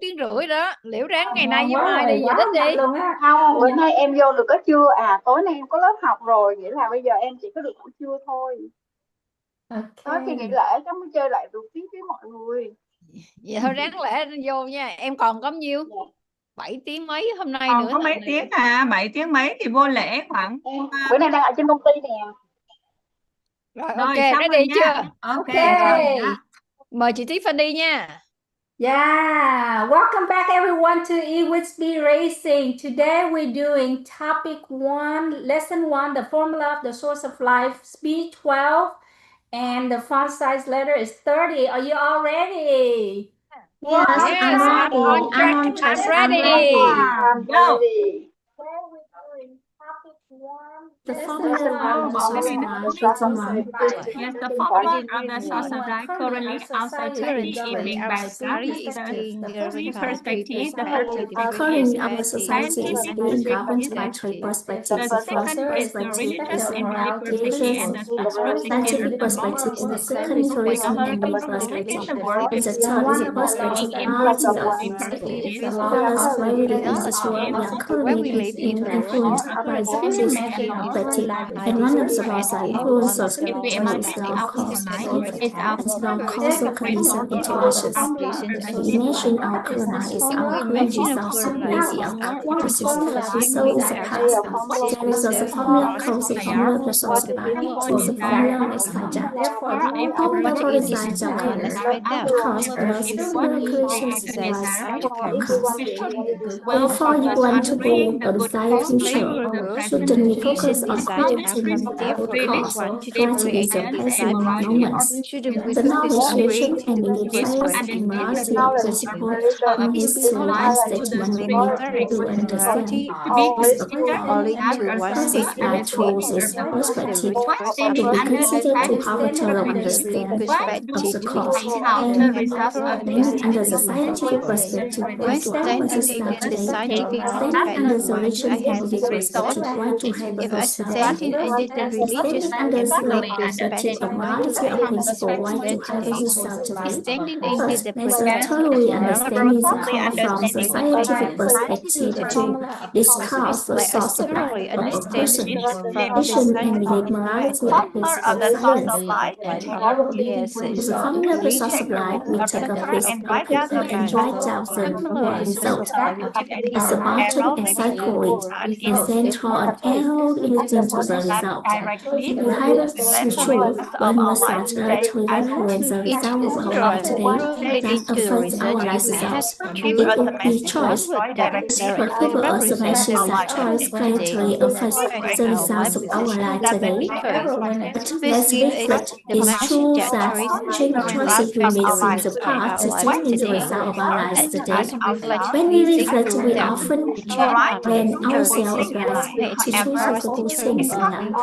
tiếng rưỡi đó. Liễu ráng ngày nay Ngon với quá mai rồi, đi quá giải thích nhanh đi. luôn á. Không, bữa nay em vô được có trưa à, tối nay em có lớp học rồi, nghĩa là bây giờ em chỉ có được buổi trưa thôi. Tới kỳ nghỉ Ok. lễ chắc mới chơi lại được tí với mọi người. Vậy thôi ráng lẽ vô nha. Em còn có nhiêu? Dạ. 7 tiếng mấy hôm nay Còn nữa có mấy nè. tiếng à? 7 tiếng mấy thì vô lễ khoảng Bữa nay đang ở trên công ty nè. Rồi rồi, ok, xong rồi ready nha. chưa? Ok. Okay. Mời chị Tiffany nha. Yeah, welcome back everyone to Ewit Speed Racing. Today we're doing topic 1, lesson 1, the formula of the source of life, speed 12, and the font size letter is 30. Are you all ready? Yes, Yes, I'm on track. I'm ready. I'm Go. ready. Today we're doing topic 1, The lesson formula 1, of the source of life, written one. Yes, the formula of the source of life currently outside Currently, society is being by society is the being three governed by three perspectives. The perspectives. first Currently, our is society is scientific being governed by perspective. three The perspectives. The first second is the perspective religious is and moral perspective, and the spiritual scientific and perspective, moral and the second perspective. tourism Our and moral living perspective, in the world and is the third is the perspective being of influenced the by three perspective. perspectives. Thus, where we live in Thus, this world, we are Where currently we live in the influenced our by experience this and perspective, life and one of the is laws that if influences we spiritual is imagine law our cause life, it's our and law causal condition interactions. We imagine our current life is our current result separately of our process. So is a past. There is also a formula called the formula of the source of life. So the formula is like that. Therefore, it is like that because the similar creations arise out of cause. Therefore, you want to build a desired future. Shouldn't focus on creating the cause, try to be the present moments. The knowledge, vision, and the desires and morality of principle needs to one statement made to understand is a process by tools is perspective to be considered to have a total understand of the cause. And then under the scientific perspective, why to have a system today? Then under the religious perspective, why to have If a I stand in under the religious standing under the perspective of morality of principle, why to have a result today? standing in First, the let's totally understand the call from the scientific perspective to discuss the source of life of a person, vision, and the morality of principle science. As a formula of the source of life, we take a piece of paper and write down the result as a button and cycle it, and then draw an arrow leading to the result. We highlight the truth when massage directly represents the result of our life today that affects our life results. It would be choice, but people also mention that choice greatly affects the results of our life today. But let's reflect. It's true that choices we made in the past determine the result of our lives today. When we reflect, we often blame ourselves to choose the good things in life.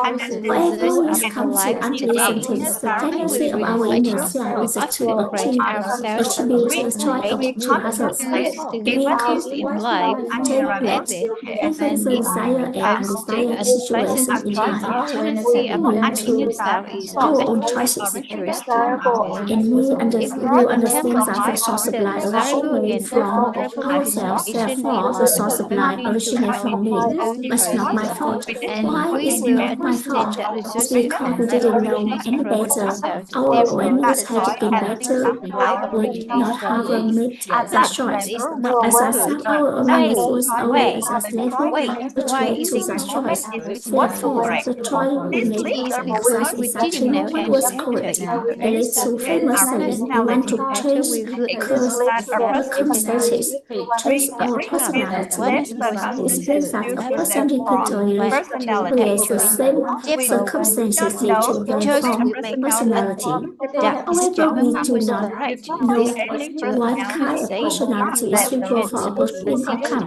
Whenever it comes to unpleasant things, the tendency of our inner self is to attribute joy to others. We contemplate even the desire and undesired situations in life, to our own choices. And we understand that the source of life originates from ourselves. Therefore, the source of life originates from me. It's not my fault. Why is it not my fault? It's because we didn't know any better. Our awareness had been better, would not have made that choice. As I said, our awareness was always as level the choice to that choice. Therefore, the choice we made exercise is action was correct. It leads to famous saying, we want to change circumstances, change our personality. This means that a person repeatedly creates the same circumstances to transform personality. However, we do not know what kind of personality is suitable for a given outcome.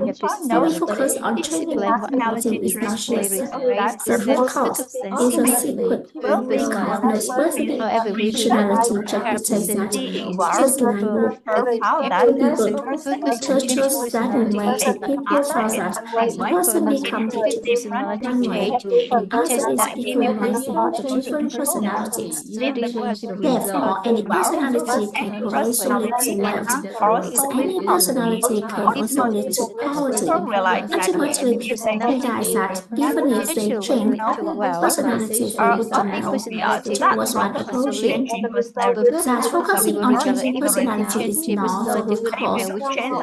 Our focus on training personality is not just self-cause, it's a secret because the specific personality represents that just like churches that invited people for that person become one way trait, and other is equalizing the different personalities. Therefore, any personality can also lead to wealth, as any personality can also lead to poverty. Ultimately, people realize that even if they change personality from good to male towards one approaching, that focusing on changing personality is not the root cause.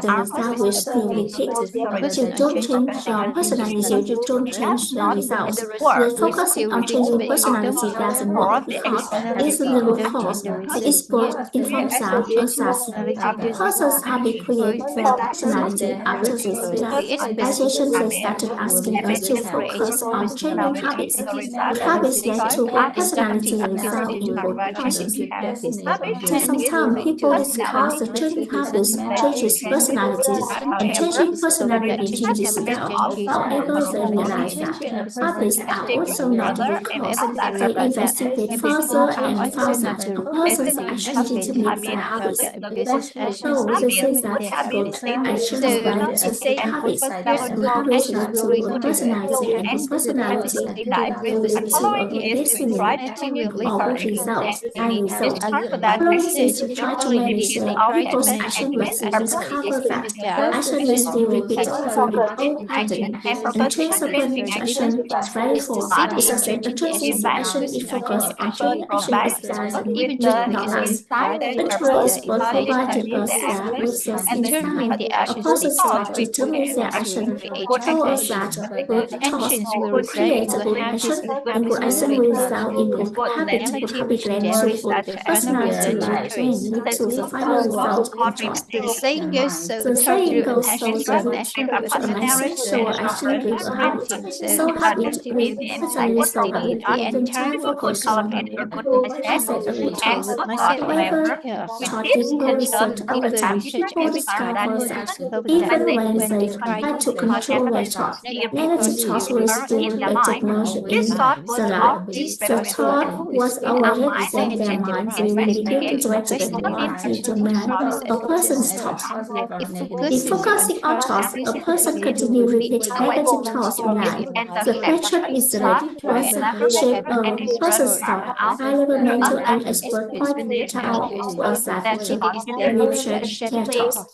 The result will still repeat. If you don't change your personality, you don't change the results. The focusing on changing personality doesn't work because it isn't the root cause. It is both informs us persons habit create their personality after this realization they started asking us to focus on changing habits. Good habits led to good personality result in good persons. For some time, people discuss the changing habits changes personality, and changing personality changes style. However, they realize that habits are also not the root cause. They investigate further and found that a person's action determines their habits. So they say that good actions lead to good habits, and habits lead to good personality, and good personality lead to a good destiny or good results. Following this, we try to manage people's action rates and discover that action is still repeated through the old pattern, and change certain action is very full. It's a set of choices action is focused on changing action is done, even not last. Control is both provided us with this insight. A person's thought determines their action. Told us that good thoughts will create a good action, and good action will result in good habit. Good habit leads to good personality, and train leads to the final result in choice. The saying goes so the action so action with a habit. So habit with personally so with given time focus on asset of good thoughts. However, thought deeper research over time, people discover that even when they try to control their thoughts, negative thoughts will still emerge in the life. The thought was already in their mind will begin to direct the negative domain a person's thoughts. If focusing on thoughts, a person continues to repeat negative thoughts in life. The question is that shape a person's thought. High-level mental and expert point out to us that belief shape their thoughts.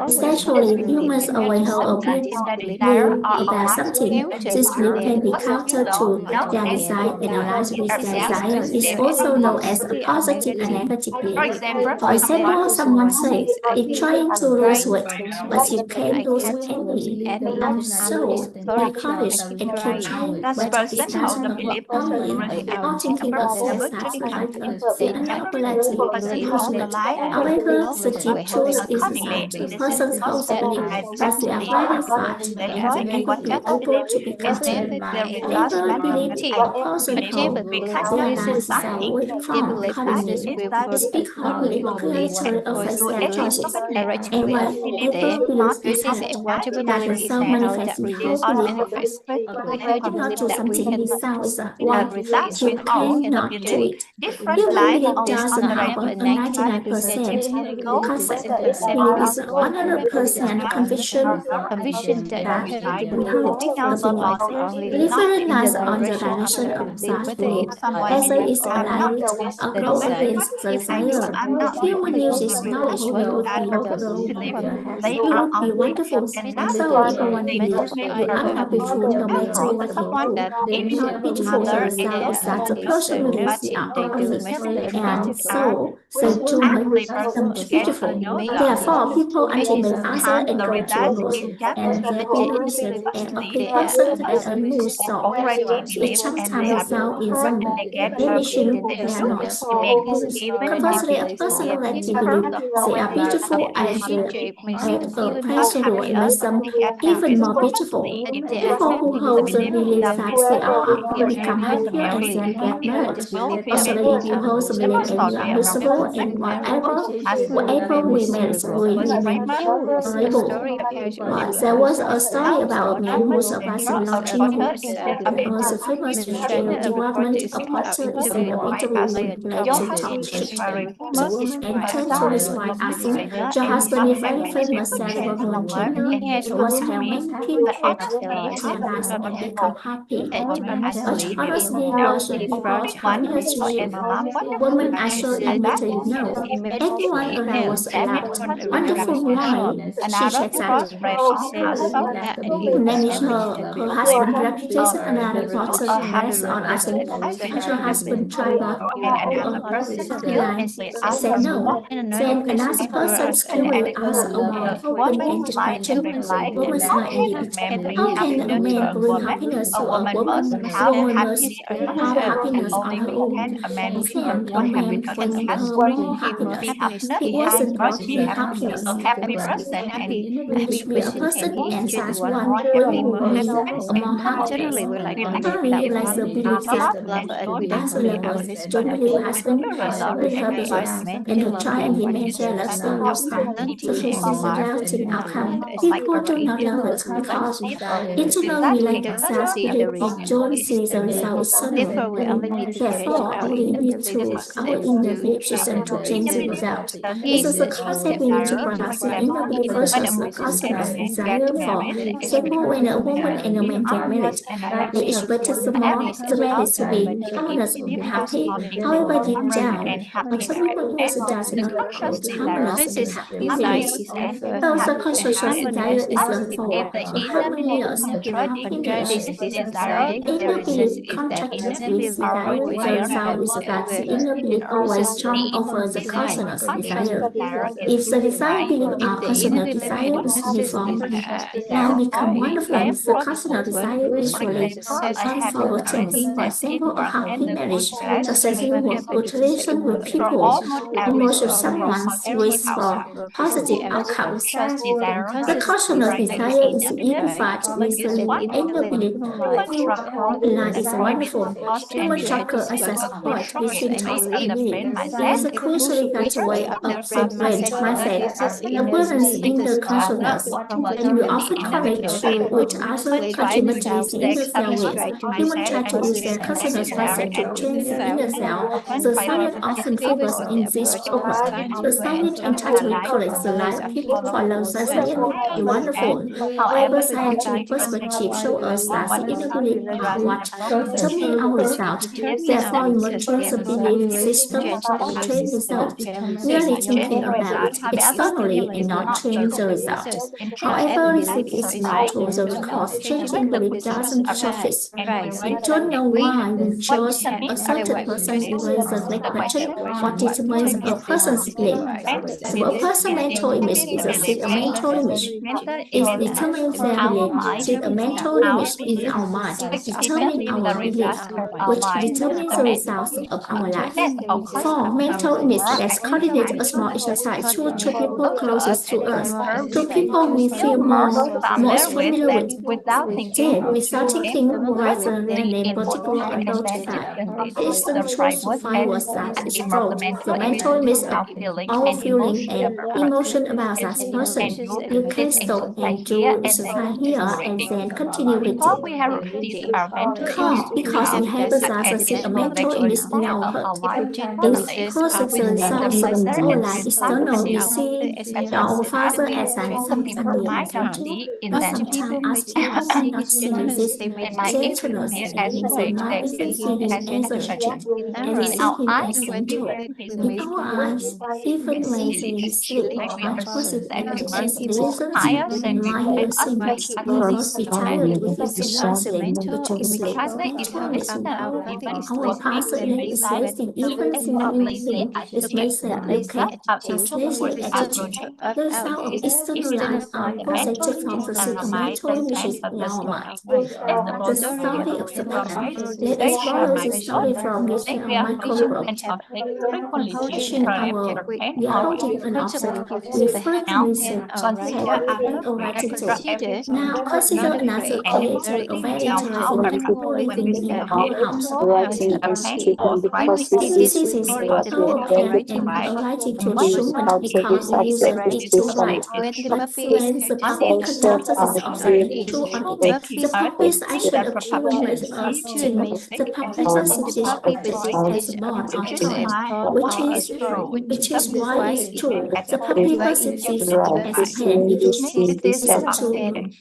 Essentially, humans always have a belief about something. This belief can be counter to their desire and aligned with their desire. It's also known as a positive and negative belief. For example, someone says, "It's trying to lose weight, but you can't lose any." And so, be courage and keep trying, but it doesn't work only. Often people say that like the inability to lose weight. However, the deep truth is that persons also believe that they are very fat and they never be able to become thin. However, believe a person who realize their weight from commonly is because belief clearly affects their choices. And whatever belief is held, that the soul manifests in how belief. Not do something without is one, you cannot do it. Human belief doesn't have a 99% concept. Belief is a 100% conviction that inherit the belief. Belief relies on the direction of such belief, whether it's aligned or go against the desire. If human uses knowledge, we would be wonderful. So if one believes you are not beautiful no matter what you do, not beautiful the result is that the person believes they are ugly, and so they do make them beautiful. Therefore, people ultimately answer and go to rules, and they believe an ugly person and a new soul. Each sometimes result in them vanishing their noise. Conversely, a person who actively believes they are beautiful and a person who makes them even more beautiful. People who hold the belief that they are ugly become happier and then get married. Also, if you hold the belief and you are miserable and whatever we marry will remain horrible. There was a story about a man who survived a launching who was a famous development operator is in the interview with to talk shit. The woman turned to his wife asking, "Your husband is very famous, celebrity launching. He was how many people to analyze and become happy. But honestly, version equals happiness to you. Women actually admitted no. Everyone around was allowed. Wonderful why she checks out. Manage her husband's reputation. Another important rests on asking her husband tried said no. Then another person skillfully asked a more open-ended question. Woman smile and did. How can a man bring happiness to a woman who must have happiness on her own? Can a man bring her more happiness? It wasn't about being happiness. Which we a person answers one will be a more happiness. Harry likes the belief that as a lover, generally husband with her behaves and her child and dementia loves the lifestyle. So she sees a relative outcome. People do not love it because internally we like ourselves believe John sees the result external. Therefore, only need to our inner belief system to change the result. This is a concept we need to grasp the inner belief versus the customers' desire for. Example, when a woman and a man get married, they each better the marriage to be harmonious and happy. However, deep down, some people also does not hold harmonious and happy feelings. Thus, the conscious desire is for a harmonious and happy marriage. Inner belief contracted with desire. The result is that the inner belief always trumps over the conscious desire. If the desire belief are conscious desire is uniform, now become one of them. The conscious desire usually unfold things. For example, a happy marriage, successful work, good relation with people, and most of someone's wish for positive outcomes. The conscious desire is unified with the inner belief. Life is wonderful. Human struggle as a sport between thoughts and meaning. There is a crucially that way of the brain mindset. The balance in the consciousness, and we often connect to with other contributors in the cell ways. Humans try to use their consciousness mindset to change the inner cell. The science often focuses in this problem. The science entirely collects the life people follow the science is wonderful. However, scientific perspective shows us that the inner belief are what determine our result. Therefore, we must change the belief system and change the result. Merely thinking about it externally and not change the result. However, research is not to the cause changing belief doesn't surface. We don't know why we chose a certain person erase the next question. What determines a person's belief? So a person's mental image is a mental image. It determines their belief. See, a mental image is our mind, determines our belief, which determines the results of our life. For mental image, let's coordinate a small exercise to people closest to us, to people we feel most familiar with. Then, without thinking, rather than name particular and notify. The instant truth to find was that it's wrong. The mental image of our feeling and emotion about that person. You can stop and do exercise here and then continue with it. Because we have a mental image in our heart. It causes the results of our life external. We see our father as an family unfortunate, but sometimes as people cannot see this gentleness and the mind is feeling as a object and we see him as gentle. In our eyes, even when we sleep, much positive as reasons and why he is simple, we must be tired with his translate to sleep. Our pastor is resting even seemingly it makes that look at translation attitude. The result of external life are projected from the mental images in our mind. The story of the plan. Let us follow the story from this microscope. We are holding an object with frequency and a writing tool. Now consider another creator, a very interesting people living in our house. This is our parent and a writing tool human because the user is to write. But when the public conducts is observed to on it, the public's action of human with us the public substitution as born of time, which is why it's true. The public substitution as pen it is true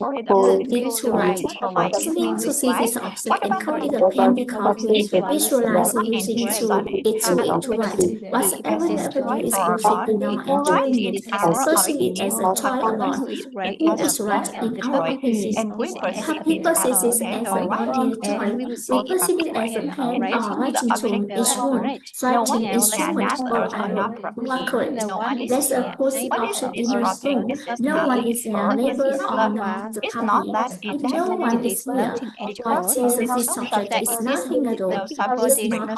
Read to write. Listening to see this object and copy the pen because we visualize using to write. Whatever happening is object we now enjoying it, perceive it as a toy alone. It is right in our opinion. People see this as an ordinary toy. We perceive it as a pen or writing tool, each one, writing instrument or marker. Let's put the object in a room. No one is their neighbor or not the puppy. If no one is here, what is this subject is nothing at all. It's not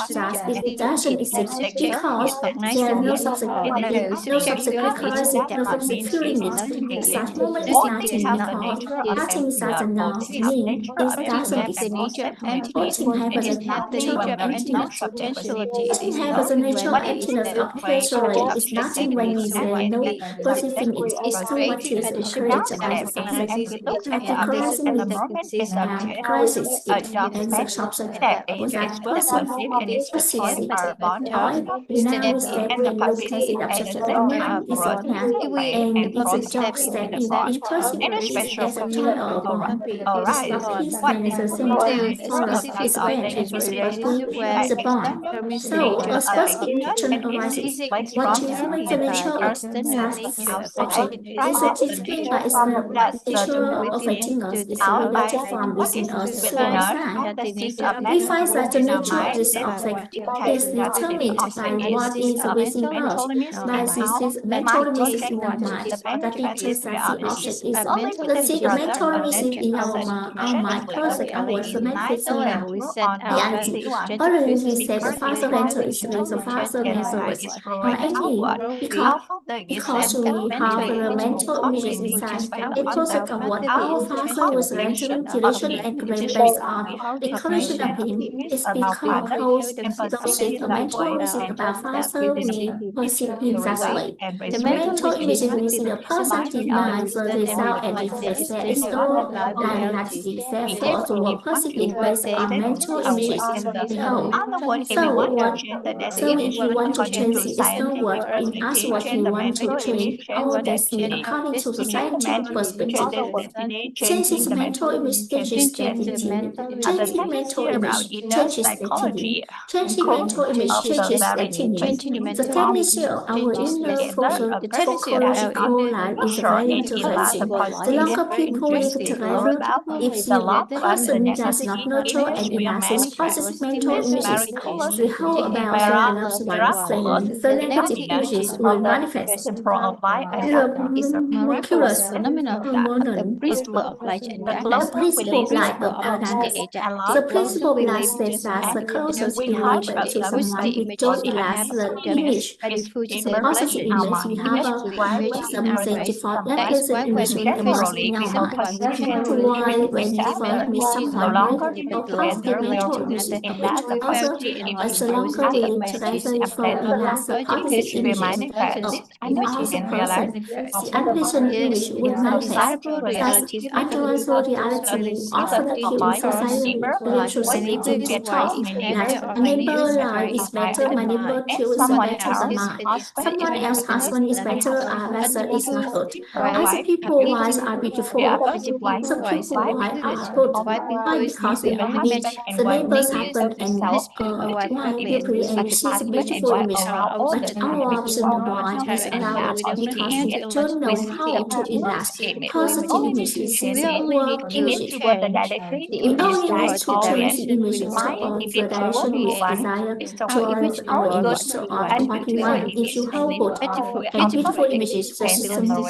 just it doesn't exist because there are no subject because no subject feeling it. Such moment is nothing because nothing doesn't know mean it doesn't exist. Voting happens as natural emptiness. Voting happens as natural emptiness of casualty is nothing when we say no perceiving it is to what is encouraged by the subject. After crossing it crisis it and the subject was that person perceives it. However, now step when look at the object that man is a cat and it's a dog step in each person is as a toy or a ball. His man is the same time forest is when it was is a bond. So a specific picture arises. What is the nature of such object? This is explained by its nature of affecting us is related from within us to outside. We find that the nature of this object is determined by what is within us, by this mental images in our mind. That dictates that the object is the mental images in our mind project our semantic reality. Earlier we said the faster mental is the faster mental is because we have the mental images inside. A project of what our father was rendering duration and based on the correction of him is because those with the mental images about father we perceive him that way. The mental images within the person denies the result and reflects there is no dialectic. Therefore, the word perceiving based on mental images behold. So if you want to change the external world in us what you want to change our destiny according to the scientific perspective. Changes mental image changes destiny. Changing mental image changes destiny. Changing mental image changes destiny. The technique of our inner psychological life is very interesting. The longer people live together, if the person does not nurture and enhance positive mental images, the whole about their loves one thing, the negative images will manifest. The miraculous phenomenon, the principle of light and darkness, the principle of light states that the closest we live to someone, we don't elapse the image. Positive image, we have some say default pleasant image emerges in our mind. Why when you first meet someone, or positive mental image of each other, as the longer we interact with enhance the positive images of the other person, the unpleasant image will manifest. Thus, underlying reality often acute society electricity to talk that my neighbor life is better, my neighbor kills is better than mine. Someone else's husband is better, lesser is not good. Other people's wives are beautiful. Some people's wives are good. Why? Because we meet the neighbor's husband and wife beautifully and she's a beautiful image. But our option why is allowed because we don't know how to enlarge positive images since poor images. We only need to change the image of the direction with desire towards our image of what we want. If you hold both and beautiful images, the system will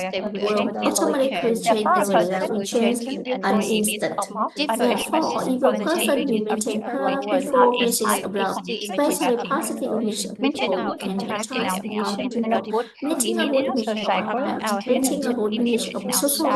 automatically change as a result will change an instant. Therefore, if a person will maintain beautiful images of love, especially positive images of people can attract maintaining a good image of social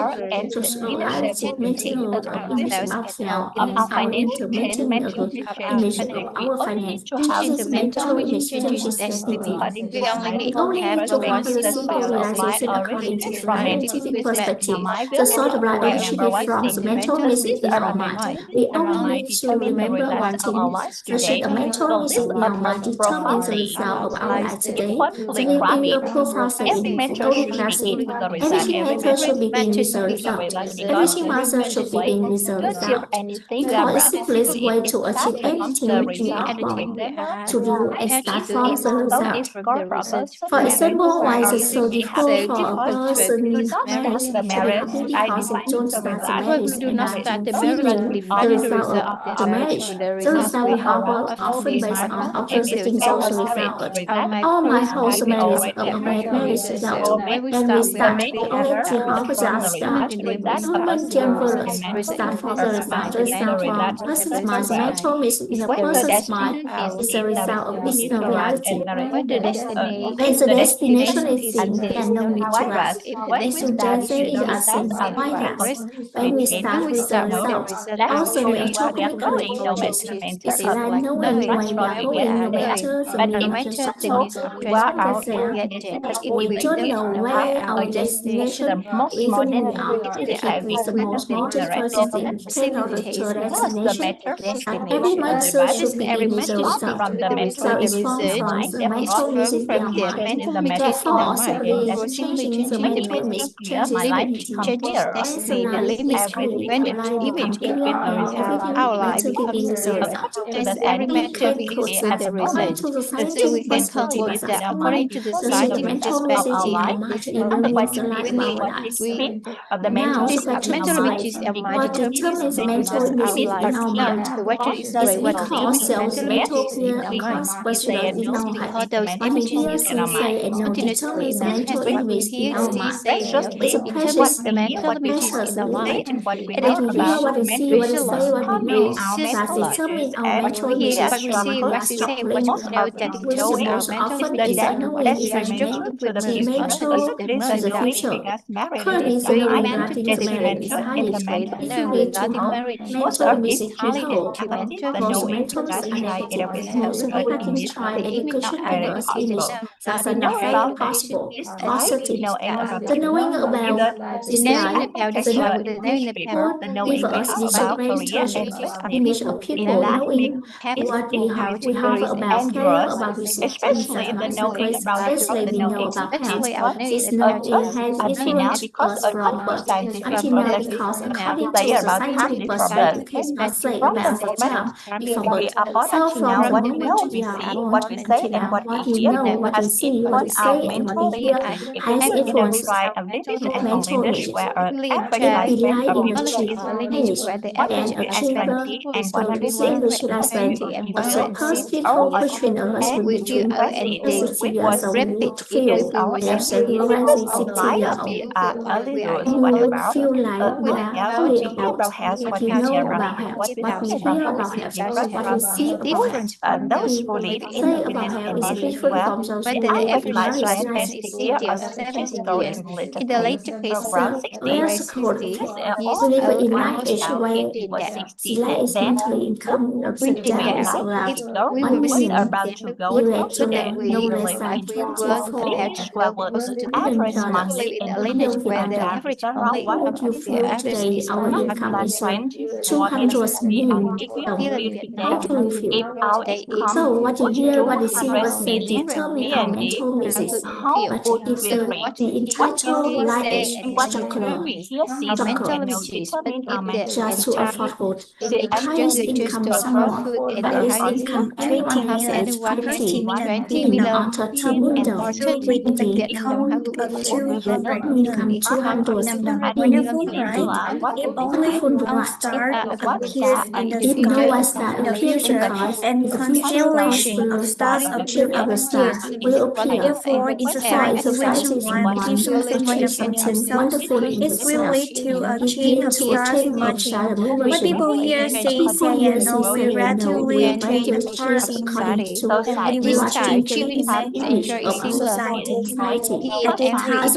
reality, maintaining a good image of ourselves and our mental, maintaining a good image of our finance, changes mental image, changes destiny. We only need to have a simple realization according to the scientific perspective. The thought of life originates from the mental image in our mind. We only need to remember one thing, that the mental image in our mind determines the result of our life today. The will be a profound in photography. Everything matter should begin with the result. result. Everything master should begin with the result. Because it's the simplest way to achieve anything we want to do and start from the result. For example, why is it so difficult for a person married to be happy because they don't start the marriage and feeling the result of the marriage. The result we however often based on opposing those results. My whole marriage of a bad marriage result. When we start, we only see opposite start. Common generals start from the result. The result from person's mind. Mental means in a person's mind is a result of external reality. When the destiny When the destination is seen and no need to ask. Externalization is unseen. Why that? When we start with the result, also we are technically approaches. It's like knowing where we are going no matter the meaning of we don't know where our destination even we are thinking with the most motivated thing take our destination. Every mental should begin with the result. So it's formed from the mental music in our mind. Therefore, simply changing the mental mix changes identity. As the line is clear, when the line becomes clear and everything mental begins with the result. We can close that according to the scientific perspective that the mental music in our mind even means a lot about our lives. Now, the question of what determines the mental music in our mind is because cells mental clear across persuaded in our head. What we hear, see, say, and know determines the mental image in our mind. It's a precious matters in our mind. What we hear, what we see, what we say, what we know, that determines our mental image from across structurally. Which the most often is unknowing is a mental to the future. Currently, the knowing regarding the marriage is highly dependent to mental image is critical. Because mental is ineffective. Most Republicans try education diverse image that's not very possible, positive. The knowing about this life, the give us this image of people knowing what we have about care, about research, especially we know about health. This knowing has influenced us from birth until now because according to the scientific perspective, you cannot say about the child before birth. So from the moment we are born until now, what you know, what you see, what you say, and what you hear has influenced mental images. If we lie in the chief image and achiever is going to distinguish husband, a suppose people between a husband between 60 years old would feel themselves rising 60 years old. You would feel like we are fully about what you know about health, what we hear about health, what we see about health. What we say about health is different from those who live in marriage life. In the later case, Let's quote we live in life age where delay is mentally income of the day is around 1 million US to no less than $24 million. How would you feel today our income is $200 million? How do you feel? So what you hear, what you see, what say determine our mental messages. But if the entitled life age structure just to afford food, the highest income someone, highest income 20 million, 50 million on 30 million, 20 income 200 million. If only one star appears in the future, and constellation of stars appears, will appear. Therefore, in society, when someone gives information of himself, it will lead to a chain of stars emerging. What people hear, say, and know will gradually change apart according to and will image of society. At the time,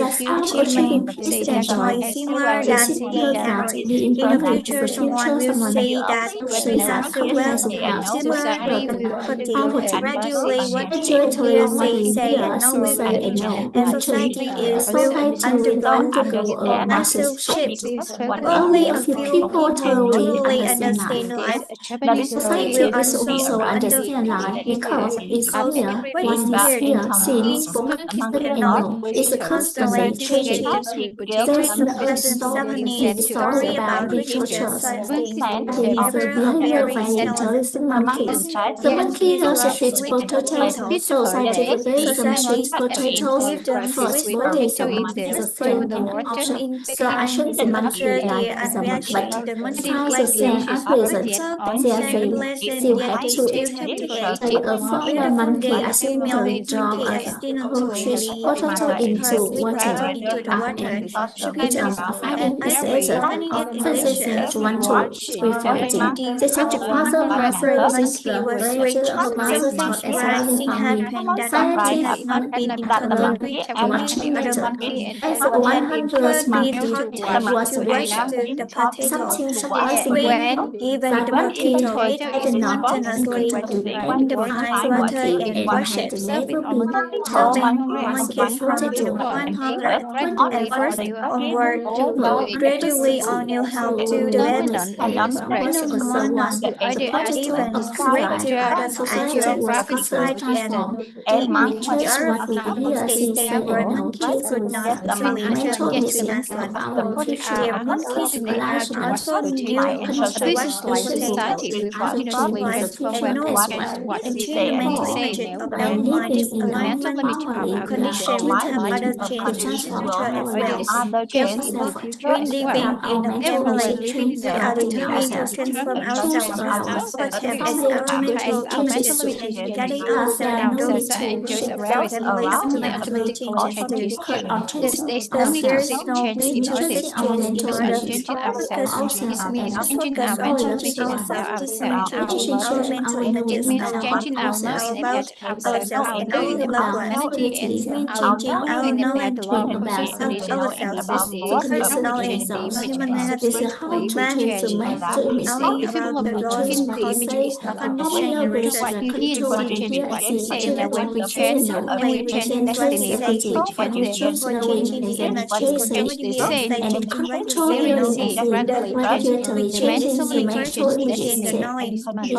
achievement is enjoy similar density, and in the future, someone will say that possesses wealth similar to poverty. Gradually, what people hear, say, say and no will be, and society is will undergo massive shifts. Only a few people truly understand life. Many Society will is also also understand life because it's clear what what is is here here, in seen, being spoken, spoken and and known known is is constantly constantly changing. changing. There's Read the a present story story about literature things and in the the era of behavior of very an intelligent monkeys. The monkey knows to eat potatoes, so scientifically the monkey eats potatoes first believes the monkey is a thing and an option. So actions the monkey like is a but the monkey science like is saying his unpleasant. They are saying lesson, still yet have they to still eat. have to Say eat. a former Beautiful monkey day, a female accidentally dropped monkey a whole tree's accidentally potato dropped into her sweet water potato into the water. and She became finding and this after later, examining it in physicists nature, want to reflect it. They took the puzzle afraid mathematics monkey the was reaction of the puzzle something taught exactly surprising from him. happened that monkey had Scientists not been in contact with the any watching other later. monkey. As But a had it 100 could be monkey taught was to watch the potato. something When surprising given that the the monkey potato, it had not spontaneously in the defines other water monkey and and had worships, never been told helping was monkey the from potato. 100 and first onward to gradually all knew how to develop phenomenon even great to others identified and deemed the other state where monkeys could not easily enter into Aslan. Their monkeys also knew how to watch the potato, likewise, and know and change mental images of their minds alignment condition with other changes spiritual as well. Therefore, when living in a family, we are determined to transform ourselves, perhaps as our mental images and guiding ourselves and those who families naturally changes too. Thus, there is no need to seek change in order focus on changing ourselves. This means changing our mental images about ourselves, and our loved ones. This means changing our knowledge of ourselves. Personally, human nature, man is only about the laws causing condition research simply sake for changing the images continually and completely the changes only first change the knowing,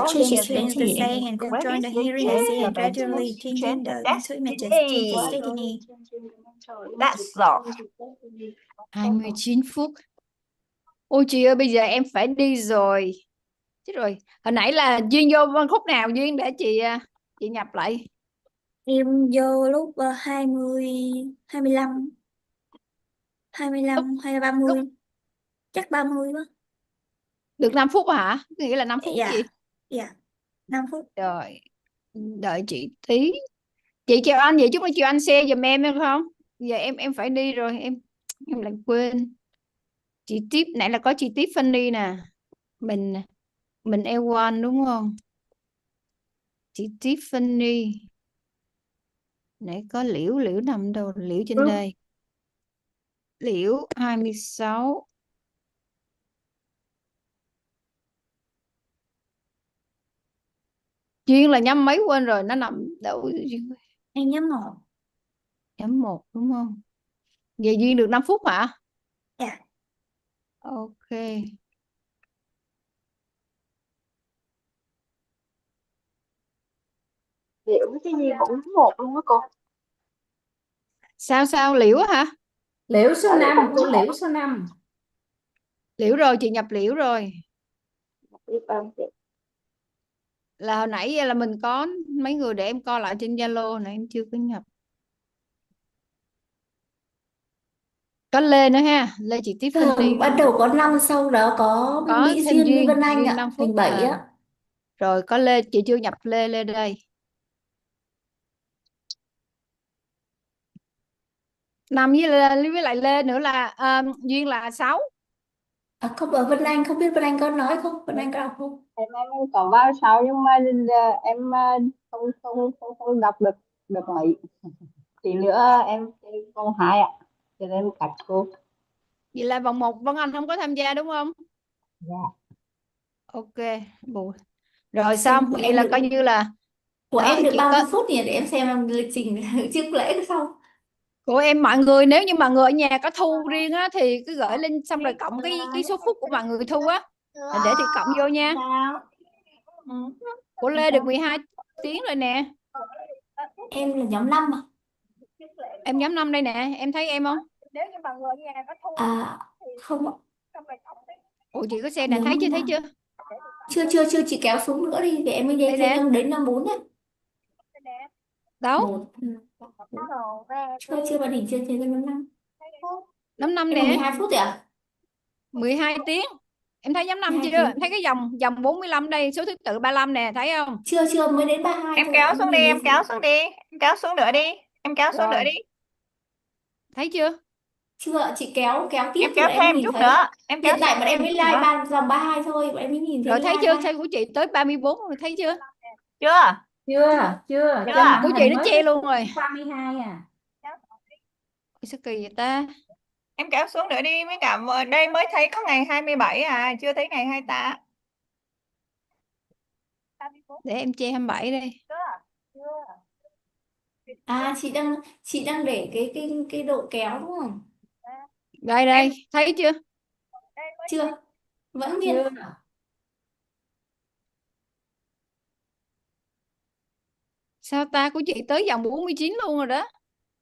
change the saying and control the hearing and seeing and gradually changing the mental images, change the destiny. That's all. 29 phút. Ôi chị ơi, bây giờ em phải đi rồi. Chết rồi. Hồi nãy là Duyên vô khúc nào Duyên để chị nhập lại. Em vô lúc 20, 25, 25 hay 30. Chắc 30 quá. Được 5 phút hả? Nghĩa là 5 phút gì? Dạ. 5 phút. Rồi. Đợi chị tí. Chị chào anh vậy chút nữa chiều anh share giùm em được không? Giờ em phải đi rồi, em lại quên. Chị tiếp nãy là có chị tiếp Fanny nè. Mình Ewit đúng không? Chị tiếp Fanny. Nãy có Liễu nằm đâu? Liễu trên đây. Liễu 26. Duyên là nhắm mấy quên rồi, nó nằm đâu? Em nhắm 1. Nhắm 1 đúng không? Vậy Duyên được 5 phút hả? Dạ. Ok. Liễu với cái gì cũng một luôn á cô. Sao Liễu hả? Liễu số 5, cô Liễu số 5. Liễu rồi, chị nhập Liễu rồi. Biết ơn chị. Là hồi nãy là mình có mấy người để em coi lại trên Zalo này, em chưa có nhập. Có Lê nữa ha, Lê chị tiếp Fanny. Bắt đầu có 5, sau đó có Mỹ thêm Duyên với Vân Anh Duyên ạ, 5 phút. thành 7 á. Rồi có Lê, chị chưa nhập Lê đây. 5 với lại Lê nữa là Duyên là 6. Không, Vân Anh không biết Vân Anh có nói không? Vân Anh có đọc không? Em có vào sau nhưng mà em không đọc được mấy. Tí nữa em vòng 2 ạ. Cho nên cắt cô. Vậy là vòng 1 Vân Anh không có tham gia đúng không? Dạ. Ok. Rồi xong, vậy là coi như là Của Đó, em được chỉ bao nhiêu có phút nhỉ, để em xem lịch trình trước lễ được không? của em. Mọi người nếu như mọi người ở nhà có thu riêng á thì cứ gửi link xong rồi cộng cái số phút của mọi người thu á, để thì cộng vô nha. Của Lê được 12 tiếng rồi nè. Em là nhóm 5 à? Em nhóm 5 đây nè, em thấy em không? Nếu như mọi người ở nhà có thu À không ạ. Ủa chị có xe nè, thấy chưa? Chưa chị kéo xuống nữa đi để em mới Đây đến nè. đến năm 4 nhé. Đâu? Một chưa bà đỉnh chưa thấy năm 5. Nhóm 5 Em là nè. 12 phút rồi à? 12 tiếng. Em thấy nhóm 5 12 chưa? tiếng. Em thấy cái dòng 45 đây, số thứ tự 35 nè, thấy không? Chưa mới đến 32 Em thôi. kéo xuống đi, em kéo xuống đi. Em kéo xuống nữa đi. Em kéo xuống Rồi. nữa đi. Thấy chưa? Chưa, chị kéo tiếp Em thì kéo bọn thêm em nhìn chút thấy. nữa. Em kéo Hiện tại bọn em thêm mới chút like nữa. dòng 32 thôi, bọn em mới nhìn thấy Rồi thấy like chưa? 3. Xe của chị tới 34 rồi, thấy chưa? Chưa? Chưa. Chưa. Trên màn Của chị hình nó mới che luôn rồi. 32 à. Sao kỳ vậy ta? Em kéo xuống nữa đi. Mới cả đây mới thấy có ngày 27 à. Chưa thấy ngày 28. Để em che 27 đây. À chị đang để cái độ kéo đúng không? Đây, thấy chưa? Chưa. Vẫn nguyên. Chưa. Sao ta, của chị tới dòng 49 luôn rồi đó.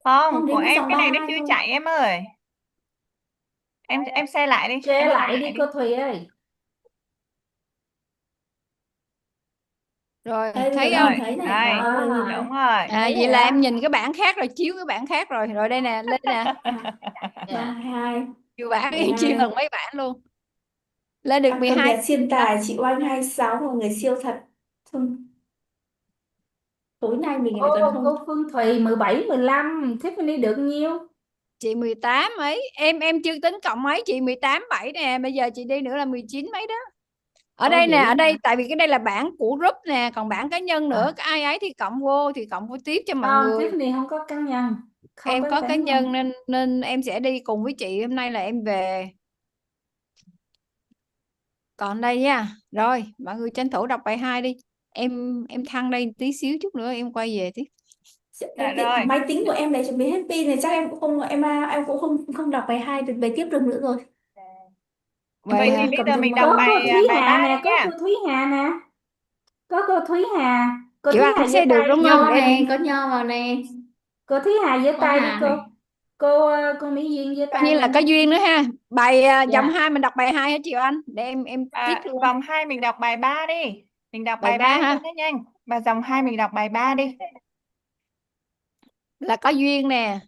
Không, của đến em dòng cái này nó 32 chưa thôi. chạy em ơi. Em xe lại đi. Share Em lại đi đi. cô Thùy ơi. Rồi, Đây bây thấy giờ không? mình thấy này. Đây, Rồi. đúng rồi. À, vậy là em nhìn cái bảng khác rồi, chiếu cái bảng khác rồi. Rồi đây nè, lên nè. 32. Nhiều bảng em 12. chia lần mấy bảng luôn. Lên được Con 12. bé thiên tài chị Oanh 26, một người siêu thật. Tối nay mình lại còn không. Cô Phương Thùy 17, 15, Tiffany được nhiêu? Chị 18 mấy, em chưa tính cộng mấy, chị 18 7 nè, bây giờ chị đi nữa là 19 mấy đó. Ở đây nè, ở đây tại vì cái đây là bảng của group nè, còn bảng cá nhân nữa, cái ai ấy thì cộng vô tiếp cho mọi Không, người. Tiffany không có cá nhân. Em có cá nhân nên em sẽ đi cùng với chị, hôm nay là em về. Còn đây nha. Rồi, mọi người tranh thủ đọc bài 2 đi. Em thăng đây tí xíu chút nữa em quay về tiếp. Dạ rồi. Máy tính của em này chuẩn bị hết pin này, chắc em cũng không em cũng không đọc bài 2 được, bài tiếp được nữa rồi. Vậy thì bây giờ mình đọc Có cô Thúy bài Hà 3 nè, đi có nha. cô Thúy Hà nè. Có cô Thúy Hà. Cô Chị Thúy ăn Hà giơ xe được tay. đúng không? Nho Để này, có nho vào này. Cô Thúy Hà giơ Có tay đi Hà cô. này. Cô Mỹ Duyên giơ coi tay như là lên. có duyên nữa ha. Bài dòng Dạ. 2 mình đọc bài 2 hả chị Anh? Để em tiếp luôn. Vòng 2 mình đọc bài 3 đi. Mình đọc Bài bài 3 3 ha. cho nó nhanh. Và dòng 2 mình đọc bài 3 đi. Là có duyên nè.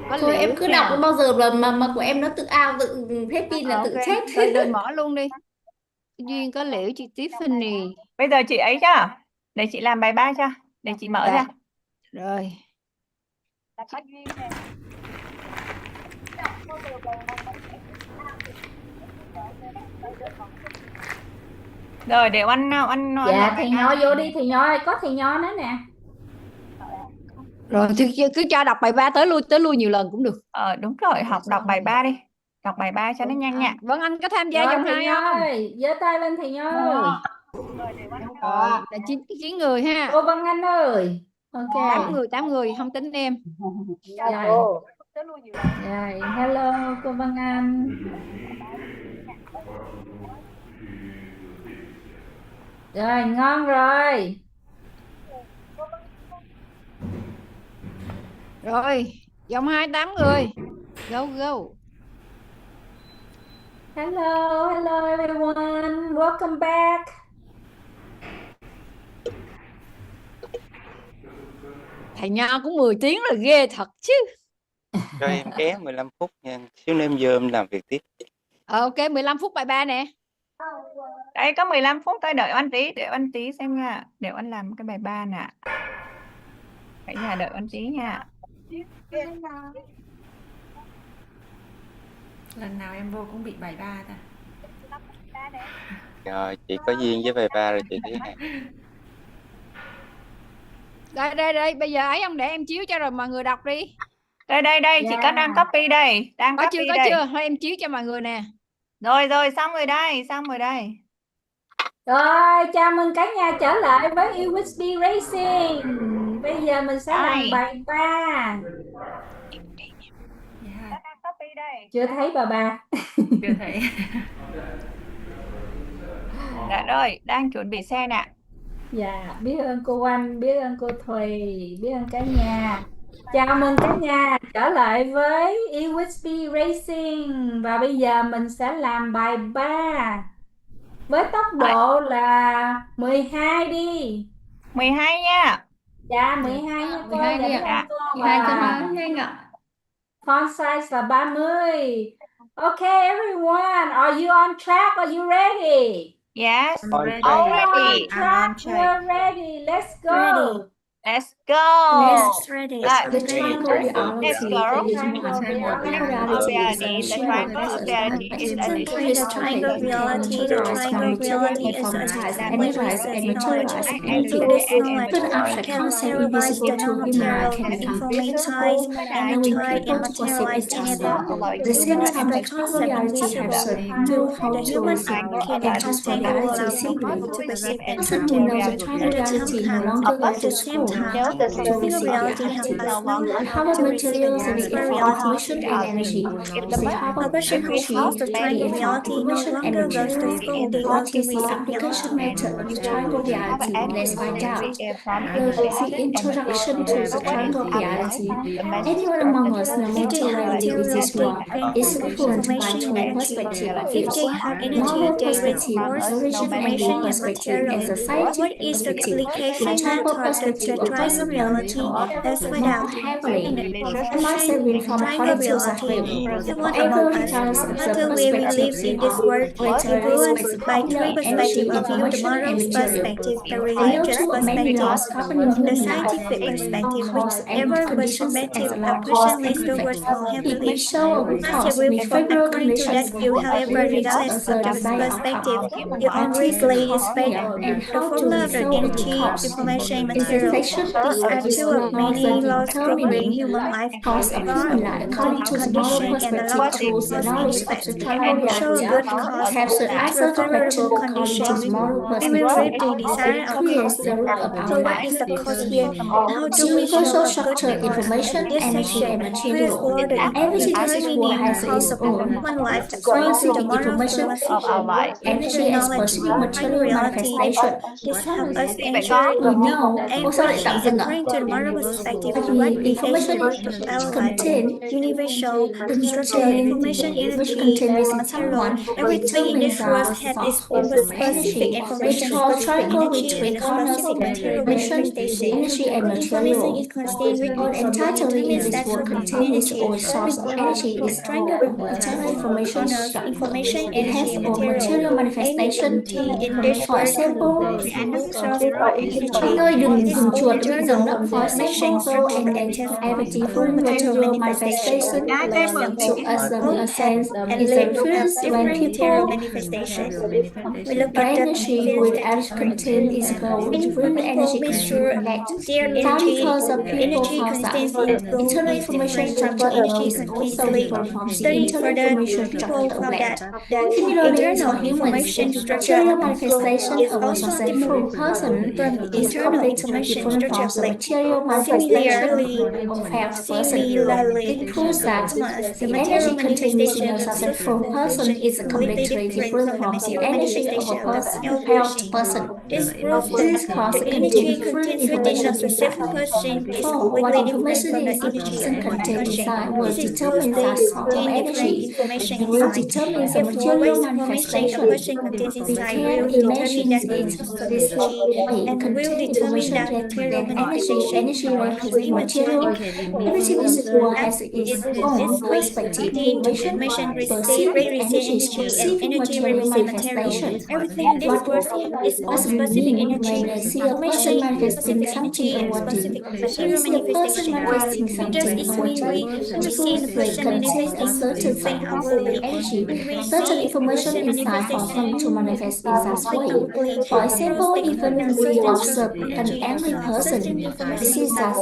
Có Thôi em liễu cứ nè. đọc bao giờ mà của em nó tự tự hết pin là tự Ok, chết. rồi mở luôn đi. Duyên, có liễu, chị Tiffany. Bây giờ chị ấy cho. Để chị làm bài 3 cho. Để chị mở ra. Rồi. Rồi để ăn Dạ thì Nho vô đi, thì Nho có thì Nho nữa nè. Rồi thì cứ cho đọc bài 3 tới lui nhiều lần cũng được. Đúng rồi, đọc bài 3 đi. Đọc bài 3 cho nó nhanh nha. Vâng, anh có tham gia Rồi dòng thì 2 Nho không? ơi, giơ tay lên thì Nho ơi. Rồi, là 9 người ha. Cô Văn Anh ơi. Ok. 8 người, không tính em. Rồi. Rồi, hello cô Văn Anh. Rồi, ngon rồi. Rồi, dòng 2 8 người. Go. Hello everyone. Welcome back. Thầy Nho cũng 10 tiếng là ghê thật chứ. Cho em ké 15 phút nha, xíu nữa em vô em làm việc tiếp. Ok, 15 phút bài 3 nè. Đây có 15 phút thôi, đợi anh tí xem nha. Để anh làm cái bài 3 nè. Cả nhà đợi anh tí nha. Lần nào em vô cũng bị bài 3 ta. Rồi chị có duyên với bài 3 rồi chị Thúy Hà. Đây, bây giờ ấy ông để em chiếu cho rồi mọi người đọc đi. Đây, chị có đang copy đây. Có chưa? Thôi em chiếu cho mọi người nè. Rồi, xong rồi đây. Rồi, chào mừng cả nhà trở lại với Ewit Racing. Bây giờ mình sẽ làm bài 3. Đang copy đây. Chưa thấy bà. Chưa thấy. Dạ rồi, đang chuẩn bị xe nè. Dạ, biết ơn cô Anh, biết ơn cô Thùy, biết ơn cả nhà. Chào mừng cả nhà trở lại với Ewit Racing. Và bây giờ mình sẽ làm bài 3 với tốc độ là 12 đi. 12 nha. Dạ 12 nha cô. 12 đi ạ. 12 cho nó nhanh ạ. Font size là 30. Okay, everyone, are you on track? Are you ready? Yes, Ready. all We're ready. on track. We're ready. Let's go. Ready. Let's go. Yes, ready. The triangle reality Let's go. is one. Triangle of reality. The triangle of reality is a Simply, the triangle of reality. The triangle of reality is a template with knowledge through this knowledge can materialize the non-material and informatize and materialize anything. The same The time, the triangle reality has a to know how the to human receive can and transfer understand or allow reality simply. to perceive A and person who knows the triangle at the reality same no time. longer go At to the same school time, to the triangle receive reality helps reality. us know How how to receive and materials transfer and reality. information and energy. The power A person who holds the triangle reality no information and longer goes to materials. school. What To is the receive application knowledge. method of triangle reality? Let's find out. From The introduction to the triangle reality. Anyone among us know If they have materiality material, is they one gain is influenced by information two energy. perspectives of If views. they have energy, Moral they perspective, reinforce origin and information and perspective, material. and society What is the perspective. application The triangle method of perspective the of triangle person reality? Let's find more out. heavily. In the The mindset will form triangle according to that reality, view. everyone Whatever among us, regardless of the until we perspective live in this world, greater influenced respect by popular three energy, perspectives of view: the information, and moral material. perspective, the We know religious two many perspective, laws governing and the human life, scientific perspective. cause and Whichever conditions perspective as a a person cause and leans towards effect. more It heavily may show a must cause will with form favorable according to that conditions view. However, will lead regardless us a of the desired perspective, outcome. you What always is the lay cause this fate. and The how to formula of the resolve the energy, cause? information, and In material. sensation, These are two of many laws governing human life. cause of human life according to the moral Condition and the perspective law of towards the cause and knowledge of effect. the triangle And show a reality. good cause Have the and answer to a to question favorable according to condition. the moral We will reap perspective. the desired It creates outcome. the root of So our what life. is the cause here? And how do we show Universal a good structure, cause? information, This energy, section and will material. explore the Everything in this world determining has cause its of own. human life according to the Specific moral information, philosophy, energy, and knowledge, specific material reality. manifestation. This helps us ensure We know. accuracy according to the moral perspective of what the Information aspect of our life. contain Universal structure, information, which energy, contain within material. someone Everything in this world has its own specific information, called specific triangle with energy, three and corners, specific material information, manifestation. energy, and What information material. is contained All entirely in determines this that world from contain its energy. own source of energy The is triangle internal information corners, structure. information, It has energy, and all material material. manifestation. In this For world example, source of energy. nơi đừng Its dừng own chuột bị dừng đó. For information example, flow structure and contains every own different material material manifestation. manifestation to us a sense And is a later reference when different material people manifestations. We look the at the energy fields with that energy content is equal with different energy measure content. their How energy. because of people Energy found that contains in both internal is information different structure from energy is also contains. different from the Study internal for the information people structure of found plant. that Similarly, internal for humans, information structure material of manifestation is of a also successful person from is internal completely information different from structure the of material manifestation Similarly, of a failed person. similarly, It proves that the the material energy contained manifestation within a of successful successful person is completely completely different different from the from the material energy of manifestation a of the failed failed person. This proves This that cause the contains energy different contains within information a specific inside. person is For what completely different information from the is the energy person of contained person. inside will This determine proves the they source of contain different energy. information It will inside. determine the Therefore, material what information a manifestation. person contains We inside can will determine imagine that it source of this energy way and will contain determine information that material then manifestation. energy represents Immaterial material. Everything in the world has its is own this way perspective, contained information, receive perceiving energy and specific energy material receive material. manifestation. Everything in this world is What on we specific mean energy, when we see a person manifesting specific something energy, or and what do. specific When we material see a person manifestation. manifesting It something just or is what when we see suppose the they person contain a manifesting certain something outwardly. energy, When we certain see information person inside for manifestation them to manifest in such way. completely For example, they even contain a we certain observe an energy angry of person, Diseases are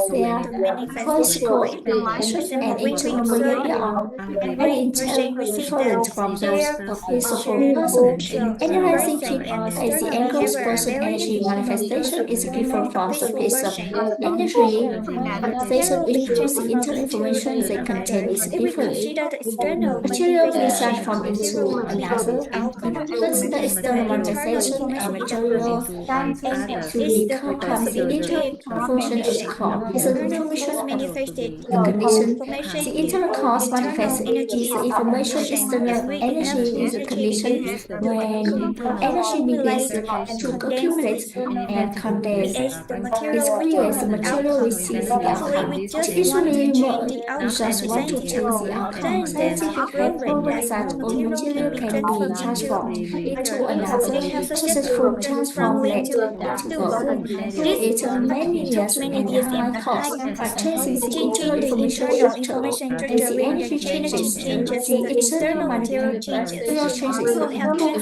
physical, and internal behavior are very different from those of peaceful person. Analyzing people as the angel's person energy manifestation is different from the piece of energy manifestation which proves the internal information they contain is different. Material research from into analysis. First, the external manifestation and material to become the internal function of the core. Is the information of the condition. The internal cause manifest is the information external energy is a condition when energy begins to accumulate and condense. It's clear as the material receives the outcome. Usually, we just want to change the outcome. Scientific have proven that all material can be transformed into another. Successful transform led to gold. It many years and high cost, but changing the internal information structure as the energy changes, the external manipulation changes.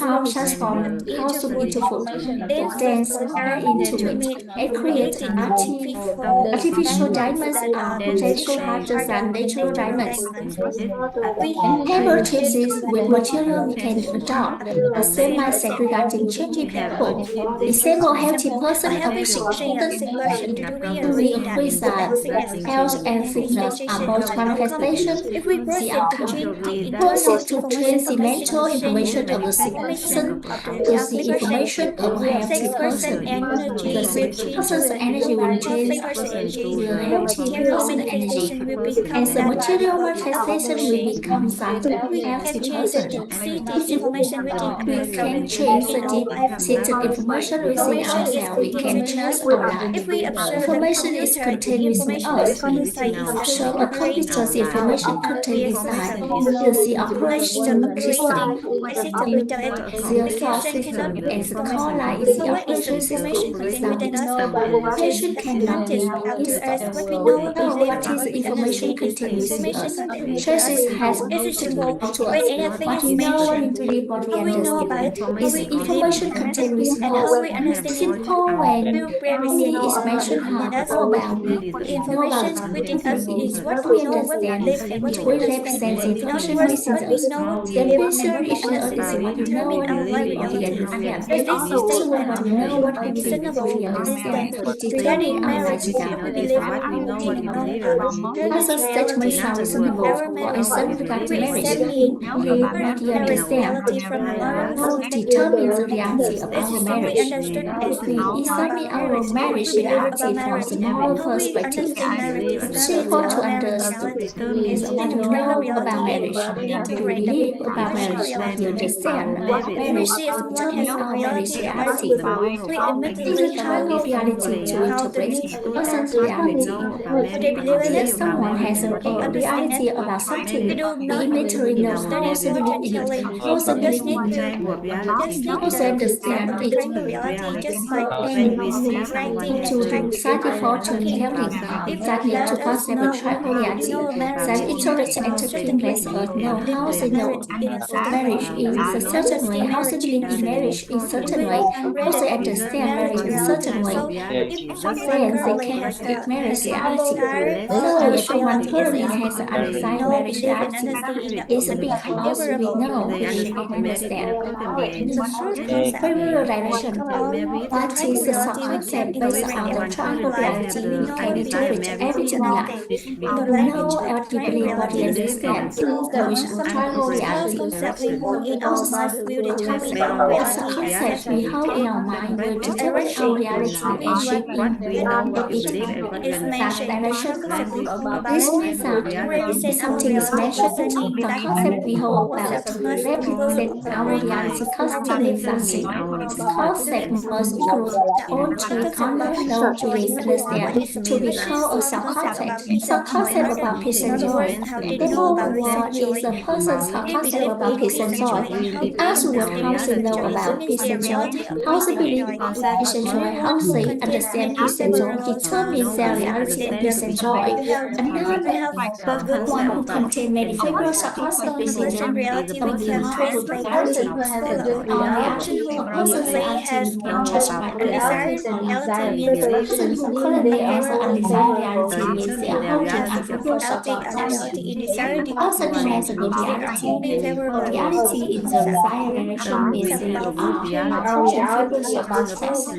How transform how to beautiful, dance into it, and create artificial diamonds are potential harder than natural diamonds. Paper changes with material we can adopt the same mindset regarding changing people. Example, healthy person and a sick person with health and fitness are both manifestations. The outcome. Proceed to trace the mental information of the sick person to the information of a healthy person. The sick person's energy will change the healthy person's energy. As the material manifestation will become that healthy person. We can change the deep-seated information within ourselves. We can change our life. Information is contained within us. Show a computer's information contained inside. Is the operation system. The thought system and the core line is the operation system. Without it, operation cannot be installed. We know what is the information contained within us. Choices has to us. What we know, what we believe, what we understand is the information contained within us. Simple when me is mentioned how about me. Information within us is what we understand. It will represent the information within us. The ambition is what we know, what we believe, what we understand. So what we know, what we believe, what we understand, it determines our lifestyle. Other statements sound reasonable. For example, regarding marriage, believe what we understand. What determines the reality of our marriage? We examine our marriage reality from the moral perspective. Simple to understand is what we know about marriage. We believe about marriage, what we understand. Marriage determines our marriage reality. In the time of reality to interpret a person's reality. If someone has a reality about something, we immediately know how to believe in it, how to believe in it, how to understand it. And to satisfy to telling that need to concept a triangle reality, that interact and taking place or know how they know marriage in a certain way, how they believe in marriage in a certain way, how they understand marriage in a certain way. Then they can speak marriage reality. So if one person has an undefined marriage reality, it's because we know, we understand. Primal direction. What is the concept based on the triangle reality we can interpret everything in life. We know what we believe, what we understand. There is a triangle reality. As a concept we hold in our mind will determine our reality and shape that direction. This means that something is mentioned, the concept we hold about represents our reality constantly something. The concept must include all three common laws we understand to be called a self-concept. Self-concept about peace and joy. Therefore, what is a person's self-concept about peace and joy? We ask what how they know about peace and joy, how they believe peace and joy, how they understand peace and joy, determines their reality of peace and joy. Another one who contains many figures of concept within them, being total reality. Our reality, a person's reality can transform reality. person who currently has an undesired reality means they are holding unfavorable outweigh short-term a reality in desired while something has a good they are reality. only favorable A reality in the desired direction means they are holding favorable short-term success.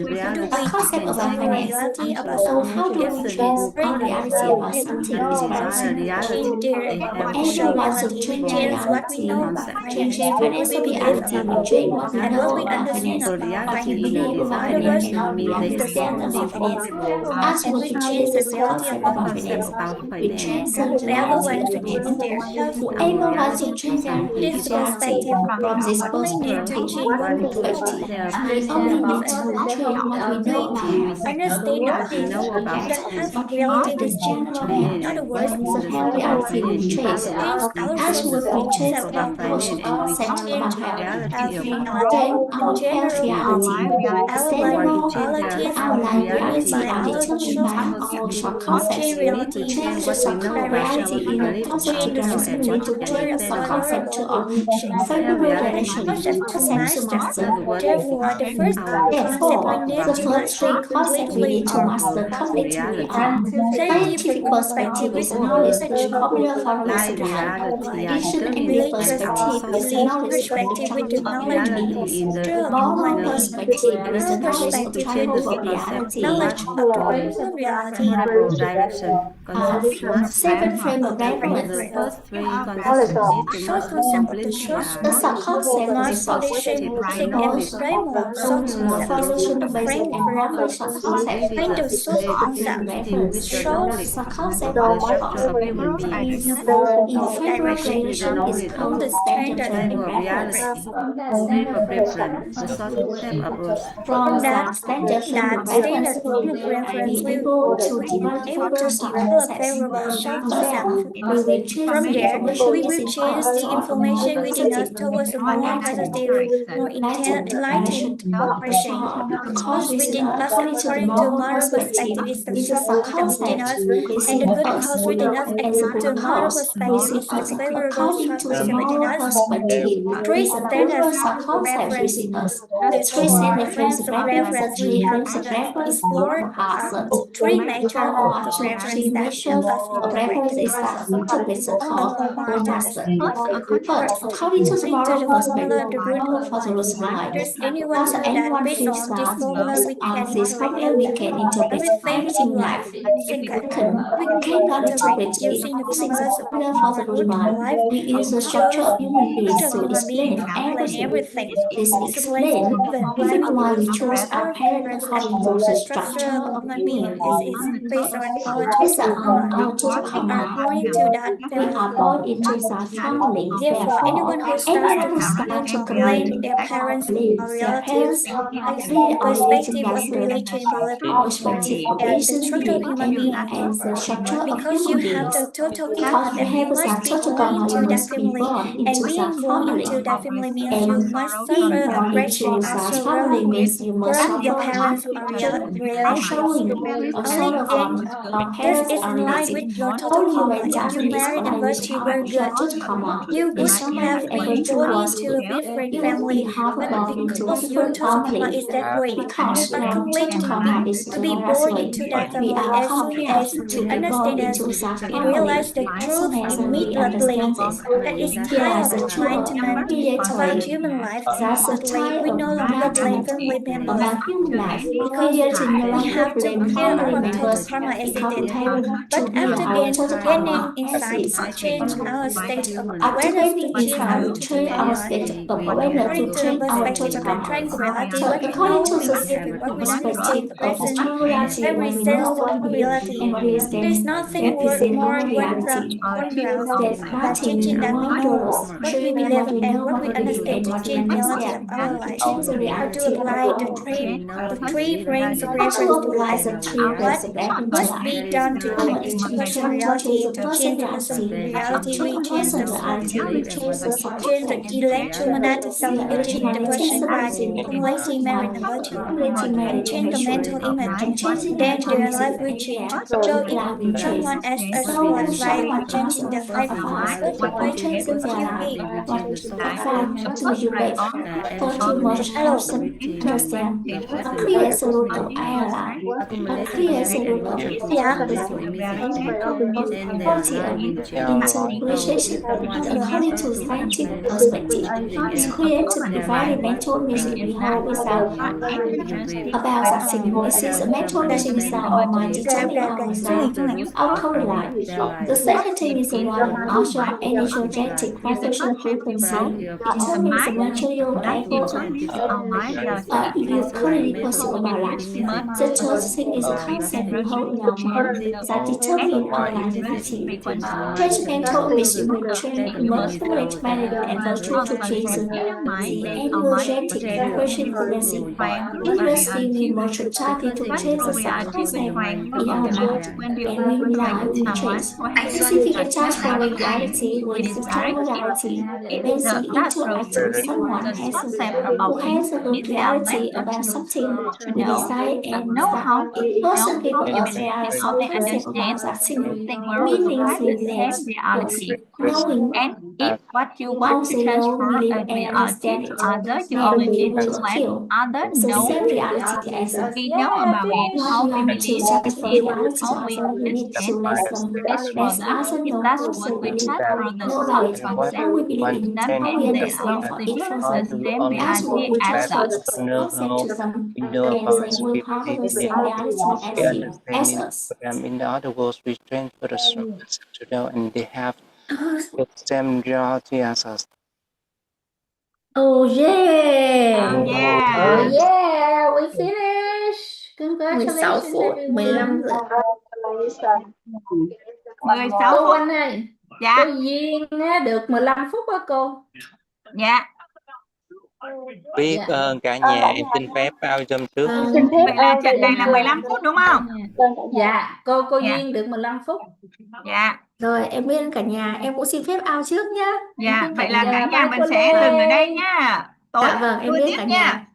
A concept about finance. So how do we trace our reality about something is very simple. change their Whatever wants to change our change what we reality, know about change finance, what we financial believe reality about will change what we and know what we about understand finance, about what we finance. believe In about other finance, words, and what we we use the understand technology about of our finance. performance As and what we we change change the the reality concept of our about finance, we change the wherever reality wants of to change finance. their health Whoever wants to change their this reality perspective, from we this only need to perspective, change what we believe we understand only about need to change what we know about understand about it. The health reality the will change. In other words, the health reality will change. change our As social we change concept about our health, concept change about health, health reality then our in health general, reality, our then life our realities outline determined reality by are our determined short by concept. our short To concepts. change reality in Change the opposite short direction, reality in a to positive change the direction system means to toward a change the concept to a shape. favorable We have direction, concepts to concept to master. master. Therefore, the first concept we Therefore, need the to first three master concepts we completely need to are master completely are scientific scientific perspective is knowledge, popular value is reality, vision-ending religious perspective is the belief knowledge of the perspective with the triumph of knowledge of humanity, true moral human being. perspective is Moral the knowledge of perspective with triumph the of reality. knowledge of the human reality. Seven frame of reference. Short concept of the short The subconcept of the smart short foundation basic and goes framework short the concept foundation of basic frame and for framework reference. subconcept Find the short frame concept reference. shows Subconcept of in in both favorable direction direction is on called the standard standard frame of reference. From the standard frame of that reference, standard frame of reference we we able to will develop able favorable to develop subconcepts. favorable short From there, concept. we will change From the there, information we will within change us the to a information more within us positive, towards a more enlightened, positive, more direction. enlightened direction. Cause Cause within within us, according to the according to moral moral perspective, perspective, is the is a short concept within subconcept us, and the within good us, cause within us, and the according to good moral cause perspective, within is the us. favorable According short to the concept within moral us. perspective, Three is a favorable standards subconcept reference. within us. The Three three standard frames frames of of reference, the reference we three have frames of reference explored are are set. three major Or actually reference three that measures help us in of the reference is practice that topic is of called our goal masters. master. But according to the According to moral the formula perspective, of the root moral of for the rules life, of life, does anyone as feel that anyone based feels on this that formula we on can this formula interpret we can interpret everything everything in in life. life? Second, Second, we we cannot interpret interpret it using the using the formulas of formula for the rules root of of life. life. We use the It structure shows of human root beings of to human being explain to explain everything. everything. This Explains explain even why even we why we believe chose our our parent parents and according to the the structure structure of of human being human being. is based on our Based total on command. our total We are command, born into that we are family. born into that family. Therefore, Therefore, anyone who starts anyone to who complain starts to blame complain their or parents or blame their relatives parents, is blame or relating perspective of themselves religion perspective of and the Asian structure of being human being. and the structure of Because you human have beings. the total Because command we that you have must that be total born command, we into that must be family, born and into that being born family. into that family means you And must being suffer born into aggression or that family sorrow means you must from your suffer parents or relatives. Only sorrow then from our this parents is or in line relatives. with your total Only karma. when If that you is married and aligned with birth you our were good, total karma, you if would someone have be able been to born was into a good, different you will be family. half But born into a because your different total karma family. is that great, you Because are our total complete karma is to be that born way. into that We family are as soon compelled as to we be born understand that into that we family. realize the As soon truth as we immediately. understand this, That is time realize of the truth enlightenment about immediately. human life. That's a Immediately, time we of no longer blame enlightenment family members about human life. because Immediately no we longer have to blame clear family our total members karma as it because we is. have to But clear after our total gaining karma as insight is. to change our state of After awareness, gaining to change insight, our we total train our karma, state of awareness according to to the train our perspective total of the karma. tranquility, So what we according know to we believe, the what we understand perspective of the present tranquility, when we represents know what we believe reality. and what we There is understand nothing represent more our reality. wondrous There's than teaching nothing that we know wondrous what we training believe what we and know, what what we we believe, understand and to what we change reality of understand, our to life. change the How to reality of apply our the three frames of how to reference to apply life. the three What frames of reference to must be life. done to How change the to person change reality, the to person change the person reality, reality, change we the change person the reality, we change the change the subconcept, electromagnetic the circulation, the person by accumulating merit and virtue, accumulating and merit and change the virtue, mental image. and changing the Then mental their image, life will and change. their So if life will change. someone asks us to So apply someone asks changing the us five of us, what by advice changing would their you life, give? what advice do you give? First, you must person understand. A clear solution là a clear solution quality and interpretation according to scientific perspective is created to provide a mental mission we hold without about succeeding. It is a mental mission without our mind determining our result, outcome in life. The second thing is the one also energetic vibration frequency determines the material level you currently perceive about life. The third thing is a concept we hold in our mind that determines our identity. Transcendental mission will train emotionally managed and virtual to change the energetic vibration frequency. University we must target to change the subconcept in our mind and we rely we change. Specific transform reality with total reality. When we interact with someone who has a good clarity about something we decide and start. Most people of there are some concept about succeeding, meaning feelings, knowing once you know, believe and understand it, then we will kill the same reality as us. What we want to transfer reality to others, we need to let others know how we believe, know about it, how we believe in it, how we understand for each person. That's what we transfer the concept to them, and they will have the same reality as us. In other words, we transfer the service to them and they have the same reality as us. Oh yeah! Oh yeah. Oh yeah! We finished! 16 phút, 15 giờ. Congratulations. 16 Cô phút. Oanh ơi, Dạ. cô Duyên được 15 phút đó cô. Dạ. Biết ơn cả nhà, em xin phép bao dâm trước. Xin phép Vậy là trận này là 15 phút đúng không? Dạ, cô Duyên được 15 phút. Dạ. Rồi em biết cả nhà, em cũng xin phép out trước nhá. Dạ, vậy là cả nhà bye mình cô sẽ Lê. dừng ở đây nha. Tối Dạ vâng, em đuôi biết tiếp cả nha. nhà.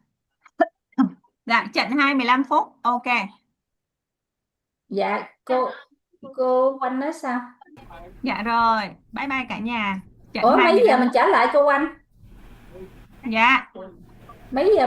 Dạ, trận 15 phút. Ok. Dạ, cô Oanh nói sao? Dạ rồi, bye bye cả nhà. Trận Ủa mấy 25 giờ mình phút. trả lại cô Oanh? Dạ. Mấy giờ